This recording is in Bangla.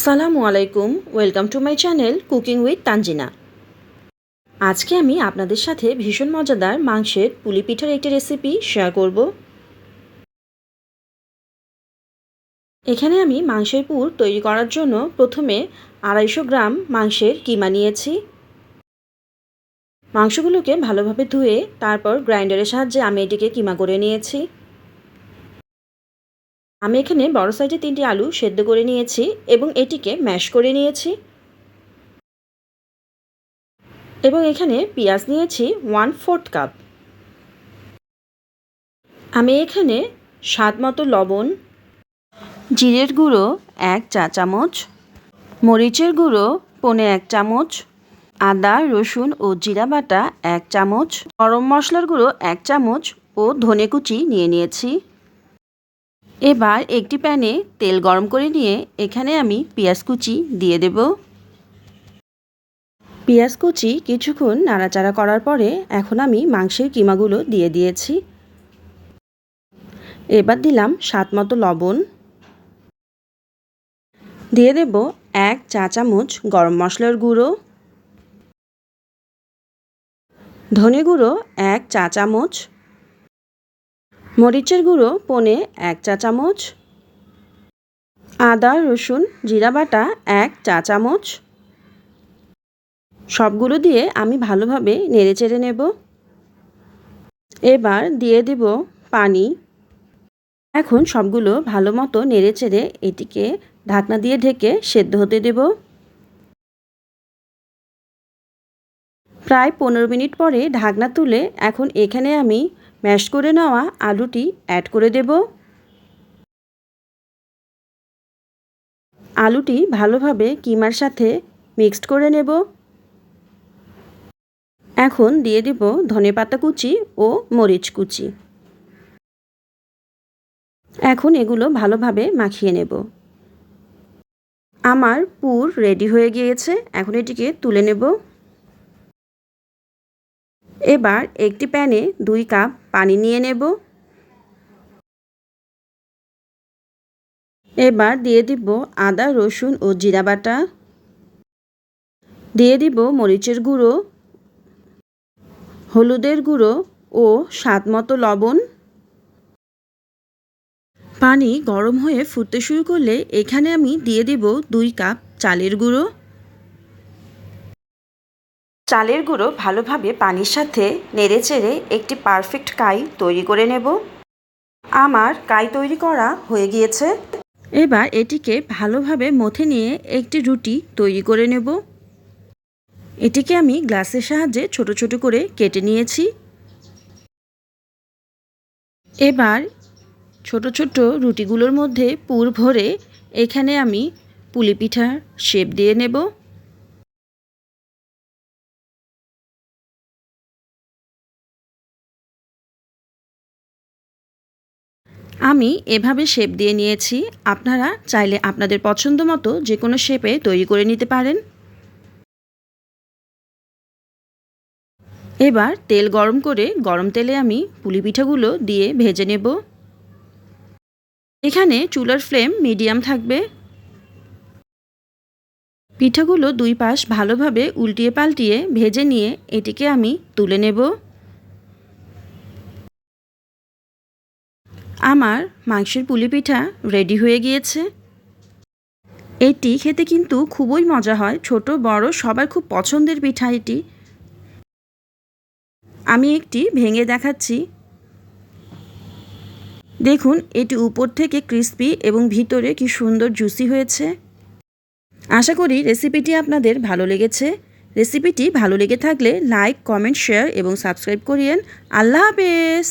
আসসালামু আলাইকুম, welcome to my channel cooking with Tanzina. আজকে আমি আপনাদের সাথে ভীষণ মজাদার মাংসের পুলি পিঠার একটি রেসিপি শেয়ার করব। এখানে আমি মাংসের পুর তৈরি করার জন্য প্রথমে 250 গ্রাম মাংসের কিমা নিয়েছি। মাংসগুলোকে ভালোভাবে ধুয়ে তারপর গ্রাইন্ডারের সাহায্যে আমি এটিকে কিমা করে নিয়েছি। আমি এখানে বড় সাইজের 3টি আলু সেদ্ধ করে নিয়েছি এবং এটিকে ম্যাশ করে নিয়েছি। এবং এখানে পেঁয়াজ নিয়েছি 1/4 কাপ। আমি এখানে স্বাদ মতো লবণ, জিরের গুঁড়ো 1 চা চামচ, মরিচের গুঁড়ো 1/4 চামচ, আদা রসুন ও জিরা বাটা 1 চামচ, গরম মশলার গুঁড়ো 1 চামচ ও ধনে কুচি নিয়ে নিয়েছি। এবার একটি প্যানে তেল গরম করে নিয়ে এখানে আমি পেঁয়াজ কুচি দিয়ে দেব। পেঁয়াজ কুচি কিছুক্ষণ নাড়াচাড়া করার পরে এখন আমি মাংসের কিমাগুলো দিয়ে দিয়েছি। এবার দিলাম স্বাদ মতো লবণ, দিয়ে দেব 1 চা চামচ গরম মশলার গুঁড়ো, ধনে গুঁড়ো 1 চা চামচ, মরিচের গুঁড়ো 1/4 চা চামচ, আদা রসুন জিরা বাটা 1 চা চামচ। সবগুলো দিয়ে আমি ভালোভাবে নেড়েচেড়ে নেব। এবার দিয়ে দেব পানি। এখন সবগুলো ভালো মতো নেড়েচেড়ে এটিকে ঢাকনা দিয়ে ঢেকে সেদ্ধ হতে দেব। প্রায় 15 মিনিট পরে ঢাকনা তুলে এখন এখানে আমি ম্যাশ করে নেওয়া আলুটি অ্যাড করে দেব। আলুটি ভালোভাবে কিমার সাথে মিক্সড করে নেব। এখন দিয়ে দেব ধনেপাতা কুচি ও মরিচ কুচি। এখন এগুলো ভালোভাবে মাখিয়ে নেব। আমার পুর রেডি হয়ে গিয়েছে, এখন এটিকে তুলে নেব। এবার একটি প্যানে 2 কাপ পানি নিয়ে নেব। এবার দিয়ে দিব আদা রসুন ও জিরা বাটা, দিয়ে দিব মরিচের গুঁড়ো, হলুদের গুঁড়ো ও স্বাদ মতো লবণ। পানি গরম হয়ে ফুটতে শুরু করলে এখানে আমি দিয়ে দেব 2 কাপ চালের গুঁড়ো। চালের গুঁড়ো ভালোভাবে পানির সাথে নেড়েচেড়ে একটি পারফেক্ট কাই তৈরি করে নেব। আমার কাই তৈরি করা হয়ে গিয়েছে। এবার এটিকে ভালোভাবে মথে নিয়ে একটি রুটি তৈরি করে নেব। এটিকে আমি গ্লাসের সাহায্যে ছোট ছোট করে কেটে নিয়েছি। এবার ছোট ছোট রুটিগুলোর মধ্যে পুর ভরে এখানে আমি পুলি পিঠার শেপ দিয়ে নেব। আমি এভাবে শেপ দিয়ে নিয়েছি। আপনারা চাইলে আপনাদের পছন্দ মতো যে কোনো শেপে তৈরি করে নিতে পারেন। এবার তেল গরম করে গরম তেলে আমি পুলি পিঠাগুলো দিয়ে ভেজে নেব। এখানে চুলার ফ্লেম মিডিয়াম থাকবে। পিঠাগুলো 2 পাশ ভালোভাবে উল্টিয়ে পাল্টিয়ে ভেজে নিয়ে এটিকে আমি তুলে নেব। আমার মাংসের পুলি পিঠা রেডি হয়ে গিয়েছে। এটি খেতে কিন্তু খুবই মজা হয়, ছোট বড় সবার খুব পছন্দের পিঠা এটি। আমি একটি ভেঙে দেখাচ্ছি। দেখুন এটি উপর থেকে ক্রিস্পি এবং ভিতরে কি সুন্দর জুসি হয়েছে। আশা করি রেসিপিটি আপনাদের ভালো লেগেছে। রেসিপিটি ভালো লেগে থাকলে লাইক, কমেন্ট, শেয়ার এবং সাবস্ক্রাইব করিয়েন। আল্লাহ হাফেজ।